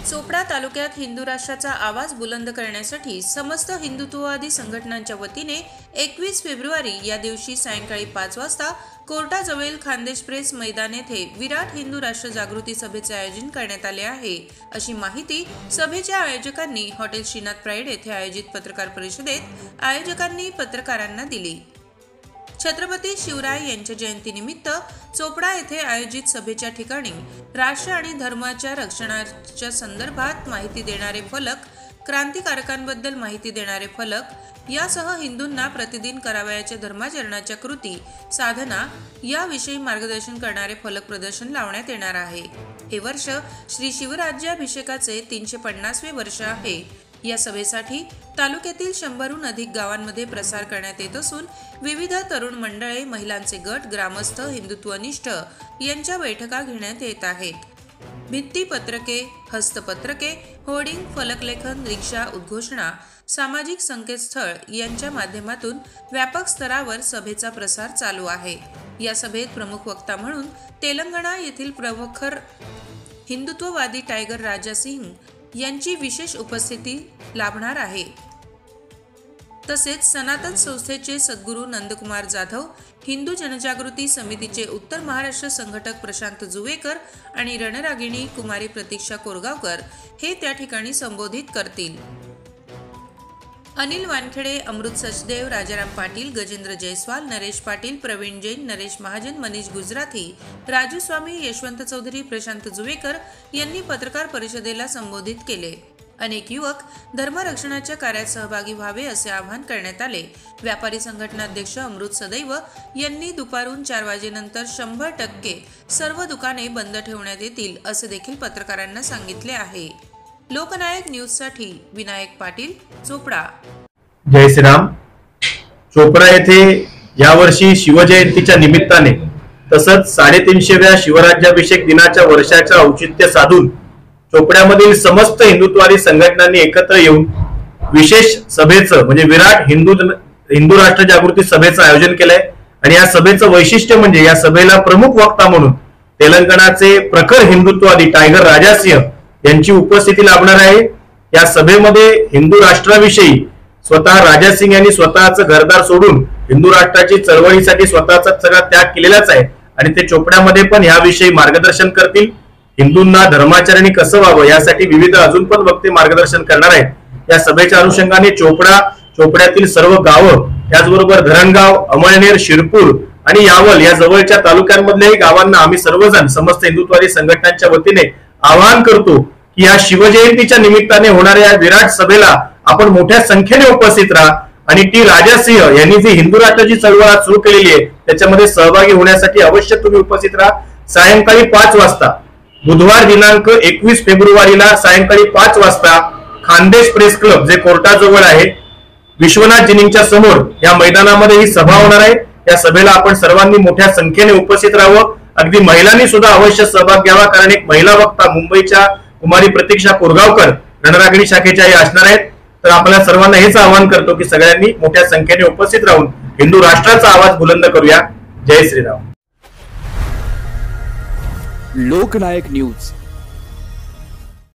चोपडा तालुक्यात हिंदू राष्ट्राचा आवाज बुलंद करण्यासाठी समस्त हिंदुत्ववादी संघटनांच्या वतीने 21 फेब्रुवारी या दिवशी सायंकाळी 5 वाजता कोर्टाजवळील खान्देश प्रेस मैदान येथे विराट हिंदू राष्ट्र जागृती सभेचे आयोजन करण्यात आले आहे, अशी माहिती सभेच्या आयोजकांनी हॉटेल श्रीनाथ प्राईड येथे आयोजित पत्रकार परिषदेत आयोजकांनी पत्रकारांना दिली। छत्रपती शिवराय यांच्या जयंतीनिमित्त चोपडा येथे आयोजित सभेच्या ठिकाणी राष्ट्र आणि धर्माच्या रक्षणाच्या संदर्भात माहिती देणारे फलक, क्रांतिकारकांबद्दल माहिती देणारे फलक यासह हिंदूंना प्रतिदिन करावयाच्या धर्माचरणाच्या कृती, साधना याविषयी मार्गदर्शन करणारे फलक प्रदर्शन लावण्यात येणार आहे। हे वर्ष श्री शिवराज्याभिषेकाचे 350वे वर्ष आहे। या सभेसाठी तालुक्यातील 100हून अधिक गावांमध्ये प्रसार करण्यात येत असून विविध तरुण मंडळे, महिलांचे गट, ग्रामस्थ, हिंदुत्वनिष्ठ यांच्या बैठका घेण्यात येत आहेत। भित्तीपत्रके, हस्तपत्रके, होर्डिंग, फलकलेखन, रिक्षा, उद्घोषणा, सामाजिक संकेतस्थळ यांच्या माध्यमातून व्यापक स्तरावर सभेचा प्रसार चालू आहे। या सभेत प्रमुख वक्ता म्हणून तेलंगणा येथील प्रमुखर हिंदुत्ववादी टायगर राजा सिंग यांची विशेष उपस्थिती लाभणार आहे। तसेच सनातन संस्थेचे सद्गुरू नंदकुमार जाधव, हिंदू जनजागृती समितीचे उत्तर महाराष्ट्र संघटक प्रशांत जुवेकर आणि रणरागिणी कुमारी प्रतीक्षा कोरगावकर हे त्या ठिकाणी संबोधित करतील। अनिल वानखेडे, अमृत सचदेव, राजाराम पाटील, गजेंद्र जयस्वाल, नरेश पाटील, प्रवीण जैन, नरेश महाजन, मनीष गुजराती, राजू स्वामी, यशवंत चौधरी, प्रशांत जुवेकर यांनी पत्रकार परिषदेला संबोधित केले। अनेक युवक धर्मरक्षणाच्या कार्यात सहभागी व्हावे असे आवाहन करण्यात आले। व्यापारी संघटनाध्यक्ष अमृत सदैव यांनी दुपारून 4 वाजेनंतर 100% सर्व दुकाने बंद ठेवण्यात येतील असे देखील पत्रकारांना सांगितले आहे। लोकनायक न्यूज साठी विनायक पाटील, चोपडा। जय श्रीराम। चोपडा येथे यावर्षी शिवजयंतीच्या निमित्ताने तसंच 350व्या शिवराज्याभिषेक दिनाच्या वर्षाच्या औचित्य साधून चोपड्यामधील समस्त हिंदुत्ववादी संघटनांनी एकत्र येऊन विशेष सभेचं म्हणजे विराट हिंदू राष्ट्र जागृती सभेचं आयोजन केलंय। आणि या सभेचं वैशिष्ट्य म्हणजे या सभेला प्रमुख वक्ता म्हणून तेलंगणाचे प्रखर हिंदुत्ववादी टायगर राजा सिंह यांची उपस्थिती लाभणार आहे। या सभेमध्ये हिंदू राष्ट्राविषयी स्वतः राजा सिंग यांनी स्वतःचं घरदार सोडून हिंदू राष्ट्राची चळवळीसाठी स्वतःचा सगळा त्याग केलेलाच आहे आणि ते चोपड्यामध्ये पण याविषयी मार्गदर्शन करतील। हिंदूंना धर्माचरणी कसं व्हावं यासाठी विविध अजून पण वक्ते मार्गदर्शन करणार आहेत। या सभेच्या अनुषंगाने चोपड्यातील सर्व गावं, त्याचबरोबर धरणगाव, अमळनेर, शिरपूर आणि यावल या जवळच्या तालुक्यांमधल्याही गावांना आम्ही सर्वजण समस्त हिंदुत्ववादी संघटनांच्या वतीने आवाहन करतो की या शिवजयंतीच्या निमित्ताने होणाऱ्या या विराट सभेला आपण मोठ्या संख्येने उपस्थित राहा आणि टी राजा सिंह यांनी जी हिंदू राष्ट्राची चळवळ सुरू केलेली आहे त्याच्यामध्ये सहभागी होण्यासाठी अवश्य तुम्ही उपस्थित राहा। सायंकाळी 5 वाजता बुधवार दिनांक 21 फेब्रुवारीला सायंकाळी 5 वाजता खान्देश प्रेस क्लब जे कोर्टाजवळ आहे विश्वनाथ जिनिंगच्या समोर या मैदानामध्ये ही सभा होणार आहे। या सभेला आपण सर्वांनी मोठ्या संख्येने उपस्थित राहावं। अगदी महिलांनी सुद्धा अवश्य सहभाग घ्यावा कारण एक महिला वक्ता मुंबईच्या कुमारी प्रतीक्षा कोरगावकर रणरागिणी शाखेच्या या असणार आहेत। तर आपल्या सर्वांना हेच आवाहन करतो की सगळ्यांनी मोठ्या संख्येने उपस्थित राहून हिंदू राष्ट्राचा आवाज बुलंद करूया। जय श्रीराम। लोकनायक न्यूज।